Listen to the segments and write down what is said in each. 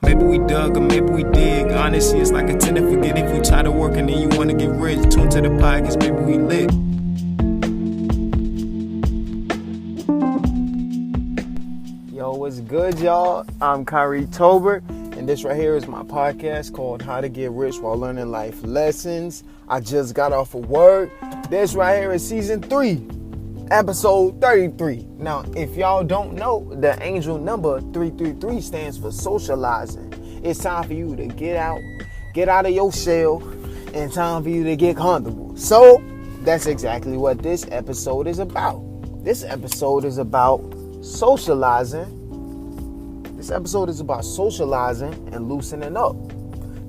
Maybe we dug or maybe we dig. Honestly, it's like a tender forget. If you tired of working and you wanna get rich, tune to the podcast, maybe we lit. Yo, what's good, y'all? I'm Kyrie Tober, and this right here is my podcast called How to Get Rich While Learning Life Lessons. I just got off of work. This right here is season 3, episode 33. Now, if y'all don't know, the angel number 333 stands for socializing. It's time for you to get out of your shell, and time for you to get comfortable. So, that's exactly what this episode is about. This episode is about socializing. This episode is about socializing and loosening up.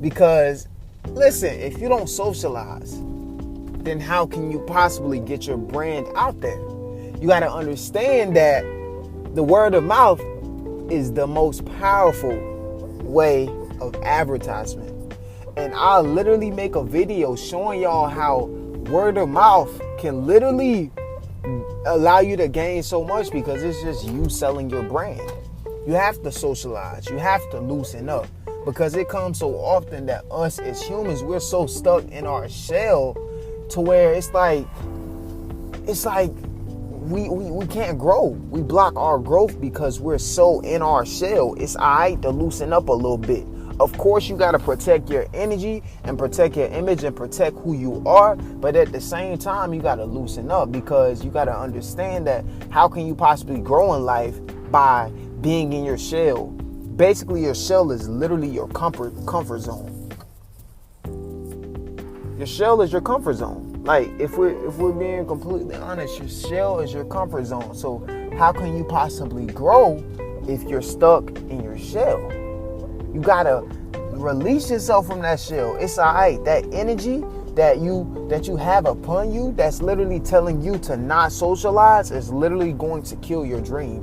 Because, listen, if you don't socialize, then how can you possibly get your brand out there? You got to understand that the word of mouth is the most powerful way of advertisement. And I'll literally make a video showing y'all how word of mouth can literally allow you to gain so much, because it's just you selling your brand. You have to socialize. You have to loosen up, because it comes so often that us as humans, we're so stuck in our shell to where it's like we can't grow. We block our growth because we're so in our shell. It's alright to loosen up a little bit. Of course, you got to protect your energy and protect your image and protect who you are. But at the same time, you got to loosen up, because you got to understand that how can you possibly grow in life by being in your shell? Basically, your shell is literally your comfort zone. Your shell is your comfort zone. Like, if we're being completely honest, your shell is your comfort zone. So how can you possibly grow if you're stuck in your shell? You gotta release yourself from that shell. It's alright. That energy that you have upon you, that's literally telling you to not socialize, is literally going to kill your dream.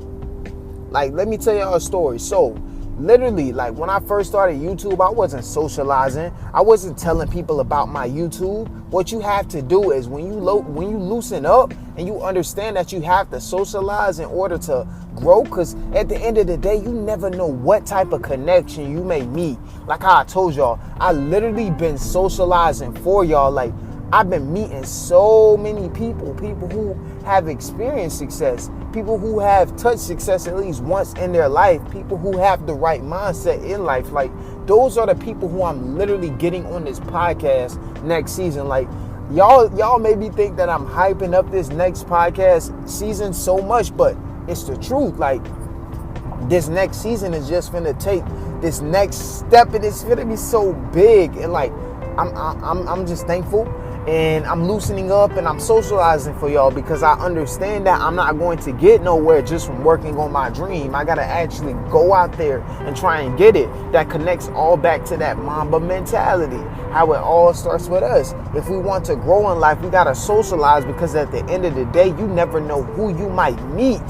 Like, let me tell y'all a story. So, literally, like, when I first started YouTube, I wasn't socializing. I wasn't telling people about my YouTube. What you have to do is when you loosen up and you understand that you have to socialize in order to grow, because at the end of the day, you never know what type of connection you may meet. Like how I told y'all, I literally been socializing for y'all. Like, I've been meeting so many people who have experienced success, people who have touched success at least once in their life, people who have the right mindset in life. Like, those are the people who I'm literally getting on this podcast next season. Like, y'all maybe think that I'm hyping up this next podcast season so much, but it's the truth. Like, this next season is just gonna take this next step, and it's gonna be so big. And like, I'm just thankful. And I'm loosening up and I'm socializing for y'all, because I understand that I'm not going to get nowhere just from working on my dream. I got to actually go out there and try and get it. That connects all back to that Mamba mentality, how it all starts with us. If we want to grow in life, we got to socialize, because at the end of the day, you never know who you might meet.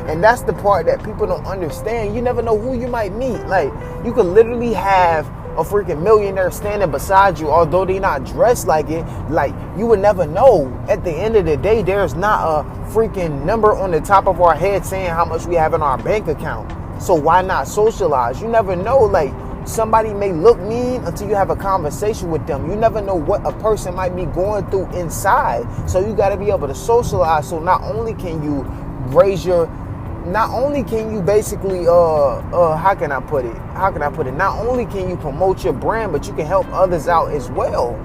And that's the part that people don't understand. You never know who you might meet. Like, you could literally have a freaking millionaire standing beside you, although they not dressed like it. Like, you would never know. At the end of the day, there's not a freaking number on the top of our head saying how much we have in our bank account. So why not socialize? You never know. Like, somebody may look mean until you have a conversation with them. You never know what a person might be going through inside. So you got to be able to socialize. So not only can you basically, how can I put it? Not only can you promote your brand, but you can help others out as well.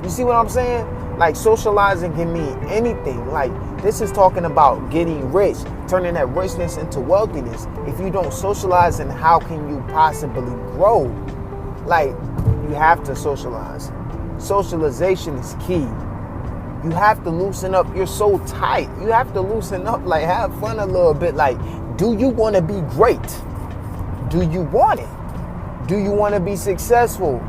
You see what I'm saying? Like, socializing can mean anything. Like, this is talking about getting rich, turning that richness into wealthiness. If you don't socialize, then how can you possibly grow? Like, you have to socialize. Socialization is key. You have to loosen up. You're so tight. You have to loosen up. Like, have fun a little bit. Like, do you want to be great? Do you want it? Do you want to be successful?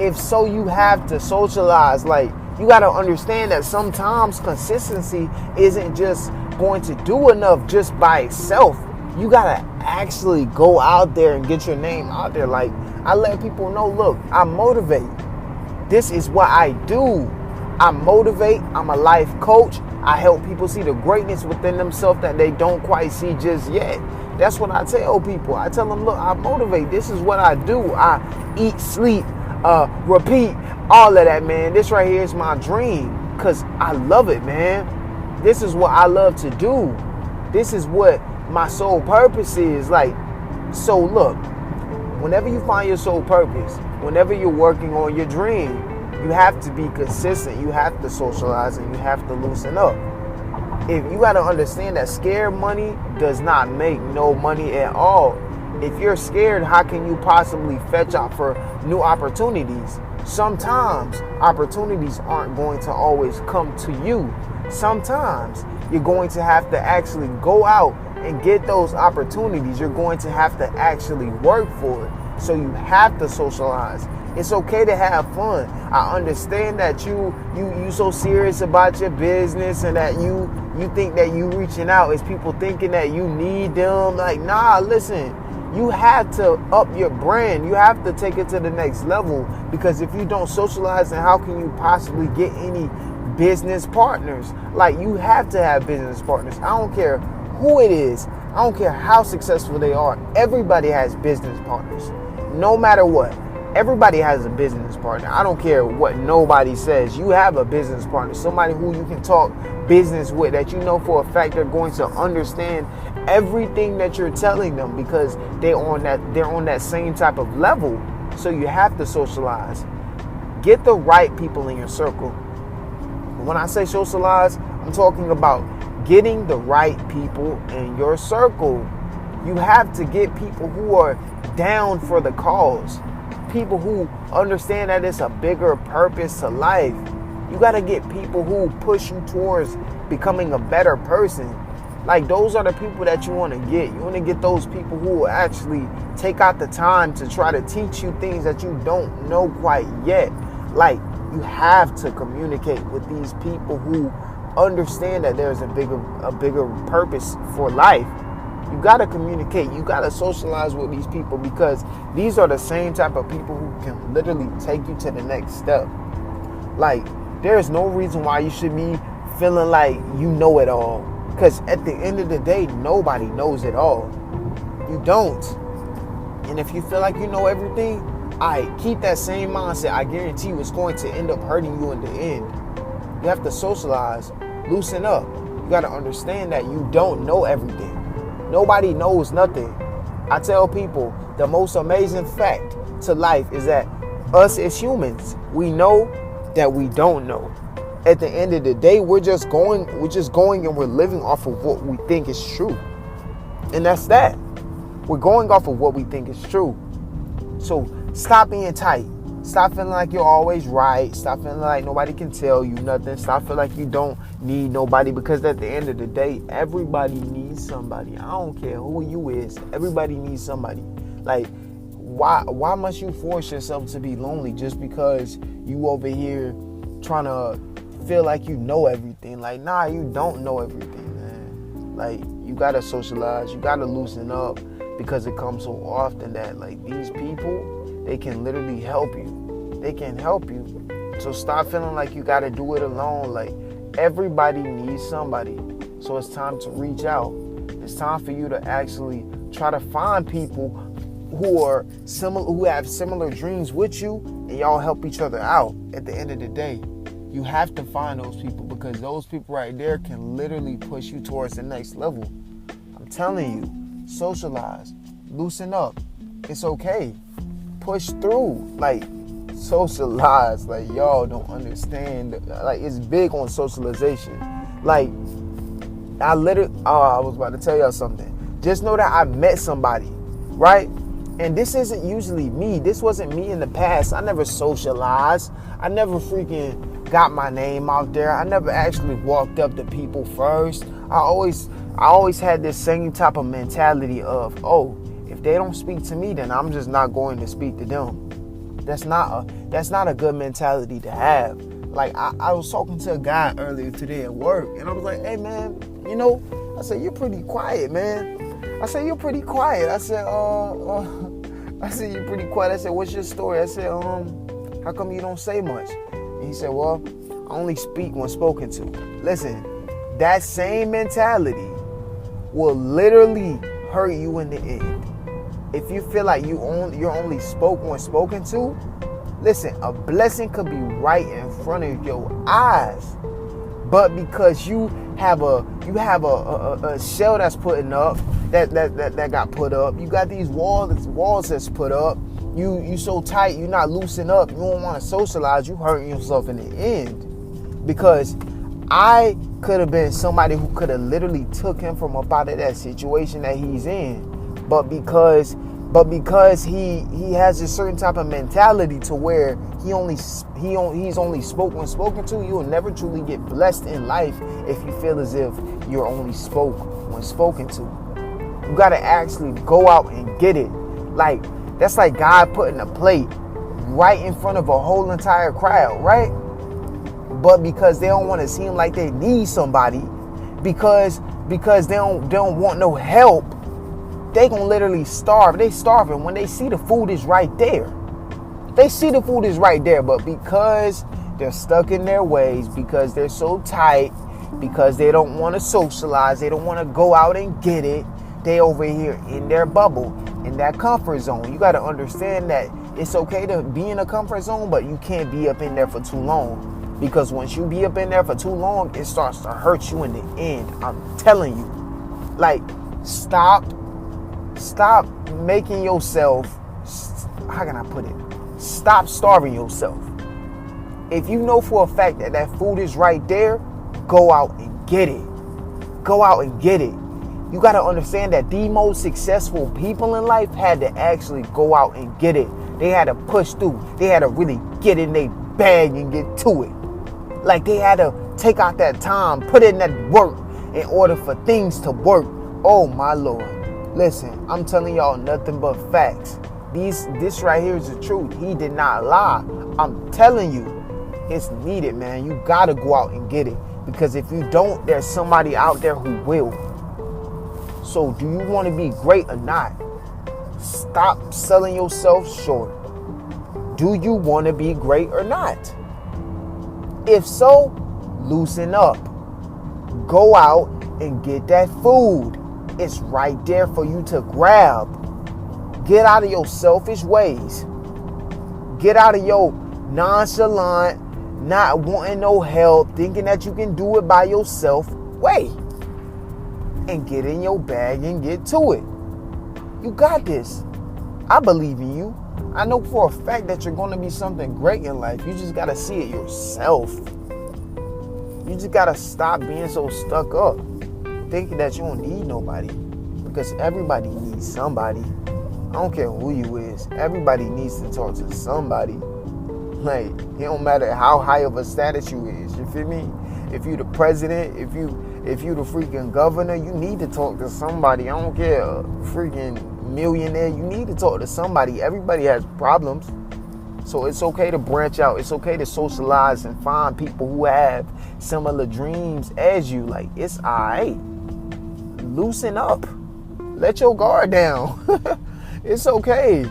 If so, you have to socialize. Like, you got to understand that sometimes consistency isn't just going to do enough just by itself. You got to actually go out there and get your name out there. Like, I let people know, look, I motivate. This is what I do. I motivate. I'm a life coach. I help people see the greatness within themselves that they don't quite see just yet. That's what I tell people. I tell them, look, I motivate. This is what I do. I eat, sleep, repeat, all of that, man. This right here is my dream because I love it, man. This is what I love to do. This is what my sole purpose is. Like, so look, whenever you find your sole purpose, whenever you're working on your dream, you have to be consistent. You have to socialize and you have to loosen up. If you got to understand that scared money does not make no money at all. If you're scared, how can you possibly fetch out for new opportunities? Sometimes opportunities aren't going to always come to you. Sometimes you're going to have to actually go out and get those opportunities. You're going to have to actually work for it. So you have to socialize. It's okay to have fun. I understand that you so serious about your business and that you think that you reaching out is people thinking that you need them. Like, nah, listen, you have to up your brand. You have to take it to the next level, because if you don't socialize, then how can you possibly get any business partners? Like, you have to have business partners. I don't care who it is. I don't care how successful they are. Everybody has business partners. No matter what. Everybody has a business partner. I don't care what nobody says. You have a business partner, somebody who you can talk business with, that you know for a fact they're going to understand everything that you're telling them, because they're on that same type of level. So you have to socialize. Get the right people in your circle. When I say socialize, I'm talking about getting the right people in your circle. You have to get people who are down for the cause. People who understand that it's a bigger purpose to life. You got to get people who push you towards becoming a better person. Like, those are the people that you want to get. You want to get those people who will actually take out the time to try to teach you things that you don't know quite yet. Like, you have to communicate with these people who understand that there's a bigger purpose for life. You got to communicate. You got to socialize with these people, because these are the same type of people who can literally take you to the next step. Like, there's no reason why you should be feeling like you know it all, because at the end of the day, nobody knows it all. You don't. And if you feel like you know everything, keep that same mindset. I guarantee you it's going to end up hurting you in the end. You have to socialize, loosen up. You got to understand that you don't know everything. Nobody knows nothing. I tell people the most amazing fact to life is that us as humans, we know that we don't know. At the end of the day, we're just going and we're living off of what we think is true. And that's that. We're going off of what we think is true. So stop being tight. Stop feeling like you're always right. Stop feeling like nobody can tell you nothing. Stop feeling like you don't need nobody, because at the end of the day, everybody needs somebody. I don't care who you is. Everybody needs somebody. Like, why must you force yourself to be lonely just because you over here trying to feel like you know everything? Like, nah, you don't know everything, man. Like, you gotta socialize. You gotta loosen up, because it comes so often that, like, these people, they can literally help you. They can help you. So stop feeling like you got to do it alone. Like, everybody needs somebody. So it's time to reach out. It's time for you to actually try to find people who have similar dreams with you, and y'all help each other out. At the end of the day, you have to find those people, because those people right there can literally push you towards the next level. I'm telling you, socialize, loosen up. It's okay. Push through. Like, socialize. Like, y'all don't understand. Like, it's big on socialization. Like, I was about to tell y'all something. Just know that I met somebody, right? And this isn't usually me. This wasn't me in the past. I never socialized. I never freaking got my name out there. I never actually walked up to people first. I always had this same type of mentality of, oh, if they don't speak to me, then I'm just not going to speak to them. That's not a good mentality to have. Like, I was talking to a guy earlier today at work, and I was like, hey man, I said, you're pretty quiet, man. I said, you're pretty quiet. I said, you're pretty quiet. I said, what's your story? I said, how come you don't say much? And he said, well, I only speak when spoken to. Listen, that same mentality will literally hurt you in the end. If you feel like you're only spoke when spoken to, listen, a blessing could be right in front of your eyes. But because you have a shell that's putting up, that got put up, you got these walls that's put up, you so tight, you're not loosen up, you don't want to socialize, you hurting yourself in the end. Because I could have been somebody who could have literally took him from up out of that situation that he's in. But because he has a certain type of mentality to where he's only spoken to, you will never truly get blessed in life if you feel as if you're only spoke when spoken to. You gotta actually go out and get it. Like, that's like God putting a plate right in front of a whole entire crowd, right? But because they don't want to seem like they need somebody, because they don't want no help, they gonna literally starve. They starving when they see the food is right there. They see the food is right there, but because they're stuck in their ways, because they're so tight, because they don't want to socialize, they don't want to go out and get it, they over here in their bubble, in that comfort zone. You got to understand that it's okay to be in a comfort zone, but you can't be up in there for too long. Because once you be up in there for too long, it starts to hurt you in the end. I'm telling you. Like, stop making yourself, how can I put it? Stop starving yourself. If you know for a fact that that food is right there, go out and get it. Go out and get it. You got to understand that the most successful people in life had to actually go out and get it. They had to push through. They had to really get in their bag and get to it. Like, they had to take out that time, put in that work in order for things to work. Oh my Lord. Listen, I'm telling y'all nothing but facts. This right here is the truth. He did not lie. I'm telling you, it's needed, man. You gotta go out and get it. Because if you don't, there's somebody out there who will. So do you want to be great or not? Stop selling yourself short. Do you want to be great or not? If so, loosen up. Go out and get that food. It's right there for you to grab. Get out of your selfish ways. Get out of your nonchalant, not wanting no help, thinking that you can do it by yourself way. And get in your bag and get to it. You got this. I believe in you. I know for a fact that you're going to be something great in life. You just got to see it yourself. You just got to stop being so stuck up, thinking that you don't need nobody. Because everybody needs somebody. I don't care who you is. Everybody needs to talk to somebody. Like, it don't matter how high of a status you is. You feel me? If you the president, if you the freaking governor, you need to talk to somebody. I don't care, freaking millionaire, you need to talk to somebody. Everybody has problems. So it's okay to branch out. It's okay to socialize and find people who have similar dreams as you. Like, it's alright. Loosen up. Let your guard down. It's okay.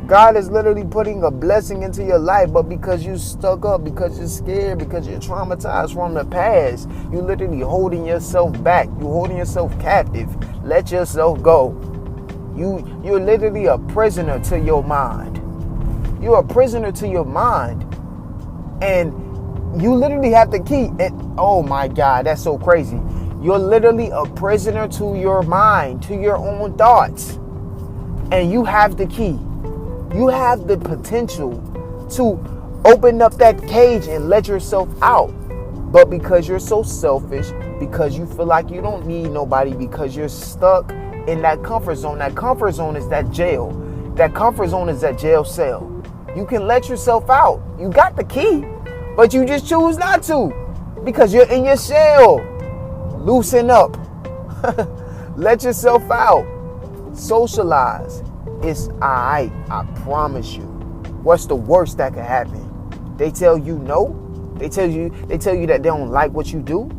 God is literally putting a blessing into your life, but because you stuck up, because you're scared, because you're traumatized from the past, you're literally holding yourself back. You're holding yourself captive. Let yourself go. You're literally a prisoner to your mind. You're a prisoner to your mind. And you literally have the key. And oh my God, that's so crazy. You're literally a prisoner to your mind, to your own thoughts. And you have the key. You have the potential to open up that cage and let yourself out. But because you're so selfish, because you feel like you don't need nobody, because you're stuck in that comfort zone. That comfort zone is that jail. That comfort zone is that jail cell. You can let yourself out. You got the key, but you just choose not to because you're in your shell. Loosen up. Let yourself out. Socialize. It's alright. I promise you. What's the worst that could happen? They tell you no. They tell you that they don't like what you do.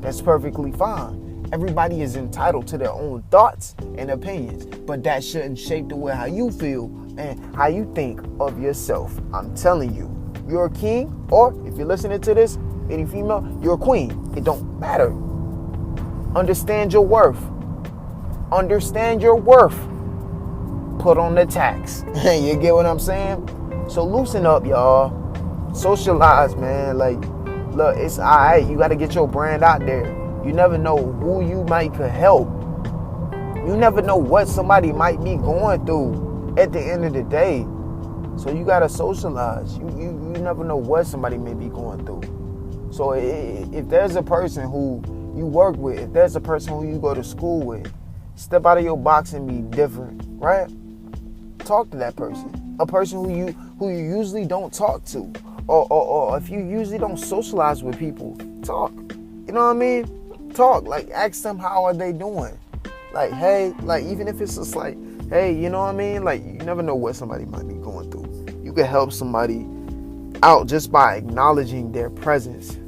That's perfectly fine. Everybody is entitled to their own thoughts and opinions, but that shouldn't shape the way how you feel and how you think of yourself. I'm telling you, you're a king, or if you're listening to this, any female, you're a queen. It don't matter. Understand your worth. Understand your worth. Put on the tax. You get what I'm saying? So loosen up, y'all. Socialize, man. Like, look, it's alright. You got to get your brand out there. You never know who you might could help. You never know what somebody might be going through at the end of the day. So you got to socialize. You never know what somebody may be going through. So if there's a person who you work with, if there's a person who you go to school with, step out of your box and be different, right? Talk to that person. A person who you usually don't talk to. Or if you usually don't socialize with people, talk. You know what I mean? Talk. Like, ask them how are they doing. Like, hey, like, even if it's just like, hey, you know what I mean? Like, you never know what somebody might be going through. You can help somebody out just by acknowledging their presence.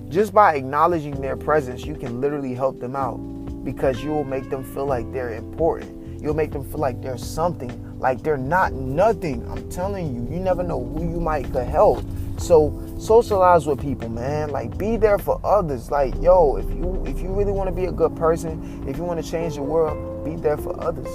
Just by acknowledging their presence, you can literally help them out because you will make them feel like they're important. You'll make them feel like they're something, like they're not nothing. I'm telling you, you never know who you might could help. So socialize with people, man. Like, be there for others. Like, yo, if you really want to be a good person, if you want to change the world, be there for others.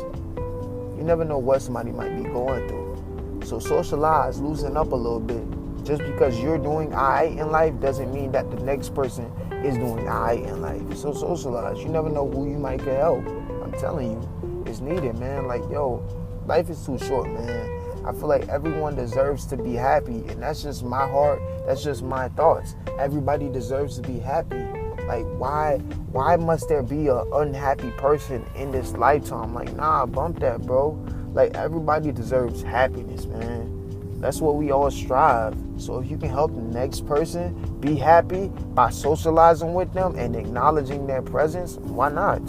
You never know what somebody might be going through. So socialize, loosen up a little bit. Just because you're doing alright in life doesn't mean that the next person is doing alright in life. So socialize. You never know who you might could help. I'm telling you, it's needed, man. Like, yo, life is too short, man. I feel like everyone deserves to be happy, and that's just my heart. That's just my thoughts. Everybody deserves to be happy. Like, why must there be an unhappy person in this lifetime? Like, nah, bump that, bro. Like, everybody deserves happiness, man. That's what we all strive. So if you can help the next person be happy by socializing with them and acknowledging their presence, why not?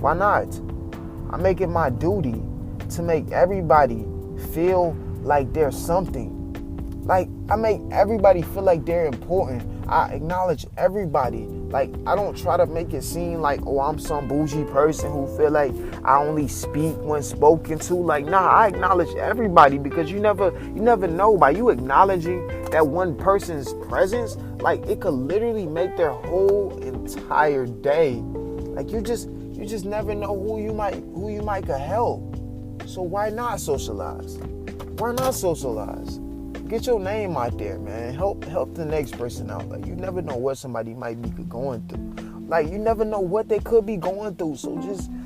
Why not? I make it my duty to make everybody feel like they're something. Like, I make everybody feel like they're important. I acknowledge everybody. Like, I don't try to make it seem like, oh, I'm some bougie person who feel like I only speak when spoken to. Like, nah, I acknowledge everybody because you never know. By you acknowledging that one person's presence, like, it could literally make their whole entire day. Like, you just never know who you might could help. So why not socialize? Why not socialize? Get your name out there, man. Help the next person out. Like, you never know what somebody might be going through. Like, you never know what they could be going through. So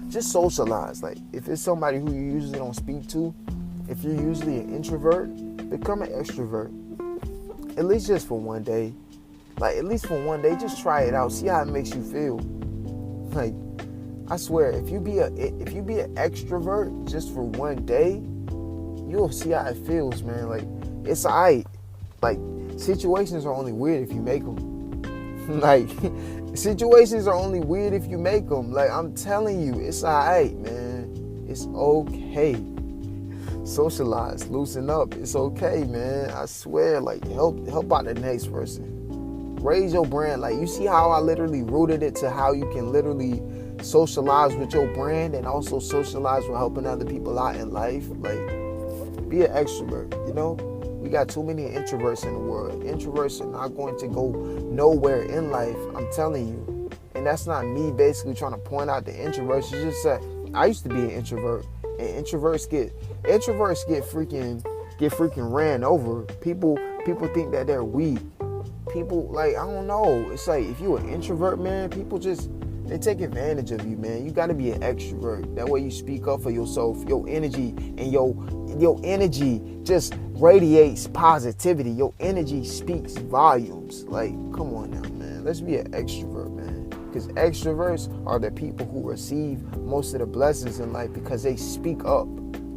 just socialize. Like, if it's somebody who you usually don't speak to, if you're usually an introvert, become an extrovert. At least just for one day. Like, at least for one day, just try it out. See how it makes you feel. Like, I swear, if you be an extrovert just for one day, you'll see how it feels, man. Like, it's alright. Like, situations are only weird if you make them. Like, situations are only weird if you make them. Like, I'm telling you, it's alright, man. It's okay. Socialize, loosen up. It's okay, man. I swear, like, help out the next person. Raise your brand. Like, you see how I literally rooted it to how you can literally socialize with your brand and also socialize with helping other people out in life. Like, be an extrovert, you know? We got too many introverts in the world. Introverts are not going to go nowhere in life, I'm telling you. And that's not me basically trying to point out the introverts. It's just that I used to be an introvert, and introverts get freaking ran over. People think that they're weak. People, like, I don't know. It's like, if you're an introvert, man, people they take advantage of you, man. You got to be an extrovert. That way you speak up for yourself. Your energy and your energy just radiates positivity. Your energy speaks volumes. Like, come on now, man. Let's be an extrovert, man. Because extroverts are the people who receive most of the blessings in life because they speak up.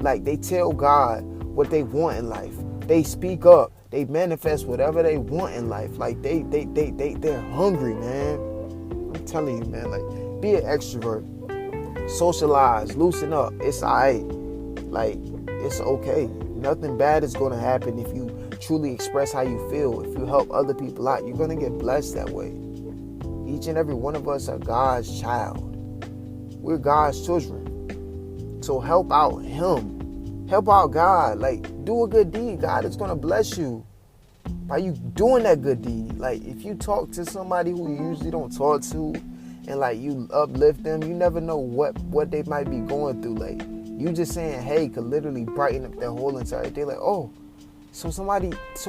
Like, they tell God what they want in life. They speak up. They manifest whatever they want in life. Like, they're hungry, man. I'm telling you, man, like, be an extrovert. Socialize, loosen up. It's alright. Like, it's okay. Nothing bad is going to happen if you truly express how you feel. If you help other people out, you're going to get blessed that way. Each and every one of us are God's child. We're God's children. So help out Him. Help out God. Like, do a good deed. God is going to bless you by you doing that good deed. Like, if you talk to somebody who you usually don't talk to, and like you uplift them, you never know what they might be going through. Like you just saying hey could literally brighten up their whole entire day. Like, oh, so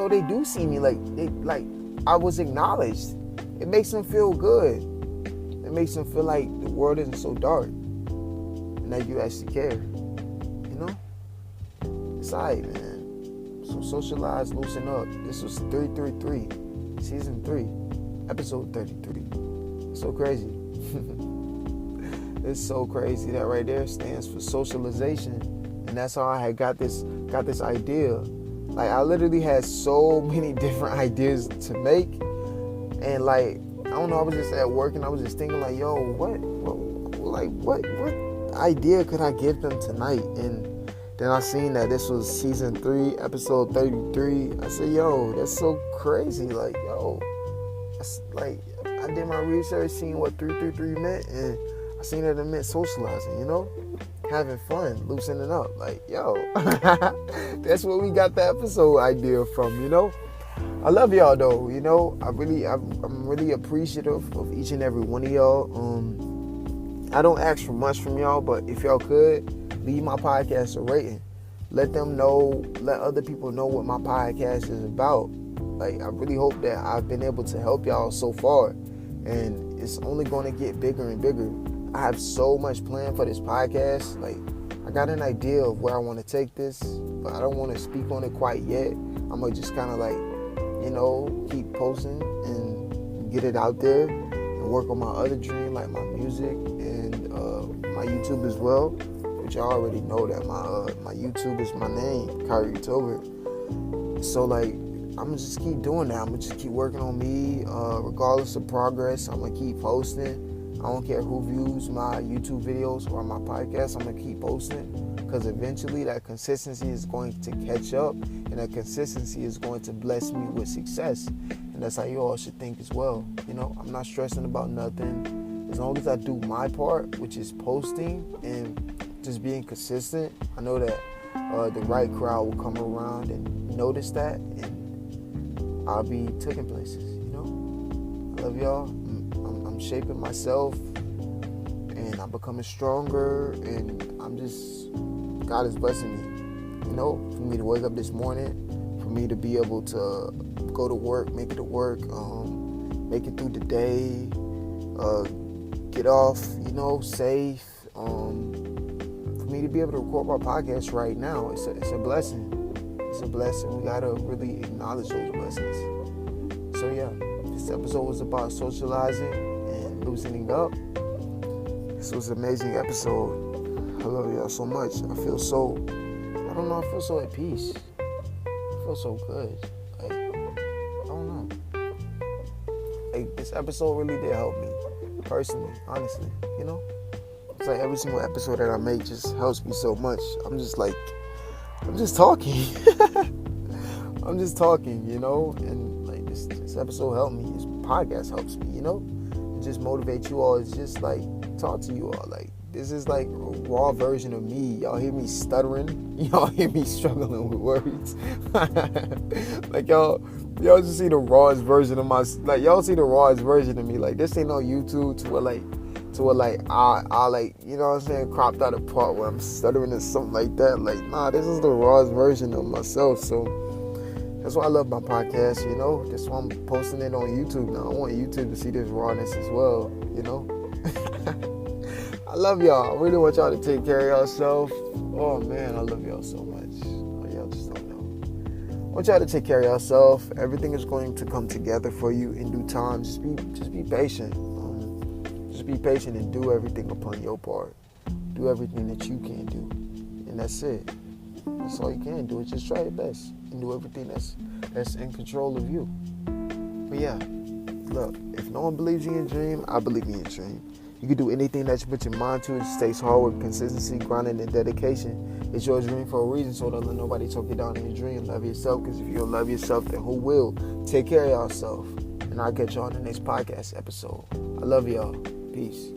they do see me, like I was acknowledged. It makes them feel good. It makes them feel like the world isn't so dark and that you actually care. You know? It's alright, man. So socialize, loosen up. This was 333, season 3, episode 33. It's so crazy. It's so crazy. That right there stands for socialization, and that's how I had got this idea. Like I literally had so many different ideas to make, and like I don't know, I was just at work and I was just thinking like, yo, what idea could I give them tonight? And then I seen that this was season 3, episode 33. I said, yo, that's so crazy. Like, yo, that's like I did my research, seeing what 333 meant, and I seen that it meant socializing, you know? Having fun, loosening up. Like, yo, that's where we got the episode idea from, you know? I love y'all though, you know? I'm really appreciative of each and every one of y'all. I don't ask for much from y'all, but if y'all could, leave my podcast a rating. Let other people know what my podcast is about. Like, I really hope that I've been able to help y'all so far, and it's only going to get bigger and bigger. I have so much planned for this podcast. Like, I got an idea of where I want to take this, but I don't want to speak on it quite yet. I'm going to just kind of like, you know, keep posting and get it out there and work on my other dream, like my music and my YouTube as well, which I already know that my YouTube is my name, Kyrie Tobert. So like, I'm going to just keep doing that. I'm going to just keep working on me, regardless of progress. I'm going to keep posting. I don't care who views my YouTube videos or my podcast. I'm going to keep posting, because eventually that consistency is going to catch up, and that consistency is going to bless me with success. And that's how you all should think as well. You know, I'm not stressing about nothing. As long as I do my part, which is posting and just being consistent, I know that the right crowd will come around and notice that, and I'll be taking places, you know? I love y'all. I'm shaping myself, and I'm becoming stronger, and God is blessing me, you know, for me to wake up this morning, for me to be able to go to work, make it to work, make it through the day, get off, you know, safe, for me to be able to record my podcast right now. It's a blessing. It's a blessing. We gotta really acknowledge those blessings. So yeah, this episode was about socializing and loosening up. This was an amazing episode. I love y'all so much. I feel so at peace. I feel so good. Like, I don't know. Like, this episode really did help me personally, honestly, you know? It's like every single episode that I make just helps me so much. I'm just talking. I'm just talking, you know? And like this episode helped me. This podcast helps me, you know? It just motivates you all. It's just like talk to you all. Like, this is like a raw version of me. Y'all hear me stuttering. Y'all hear me struggling with words. Like, y'all just see the rawest version of y'all see the rawest version of me. Like, this ain't no YouTube to where I like, you know what I'm saying, cropped out a part where I'm stuttering or something like that. Like, nah, this is the rawest version of myself. So that's why I love my podcast, you know. That's why I'm posting it on YouTube now. I want YouTube to see this rawness as well, you know. I love y'all. I really want y'all to take care of yourself. Oh man, I love y'all so much. Oh, y'all just don't know. I want y'all to take care of yourself. Everything is going to come together for you in due time. Just be patient. Just be patient and do everything upon your part. Do everything that you can do, and that's it. That's all you can do. Is just try your best and do everything that's in control of you. But yeah, look, if no one believes in your dream, I believe in your dream. You can do anything that you put your mind to. It stays hard with consistency, grinding, and dedication. It's your dream for a reason, so don't let nobody talk you down in your dream. Love yourself, because if you don't love yourself, then who will? Take care of yourself. And I'll catch y'all on the next podcast episode. I love y'all. Peace.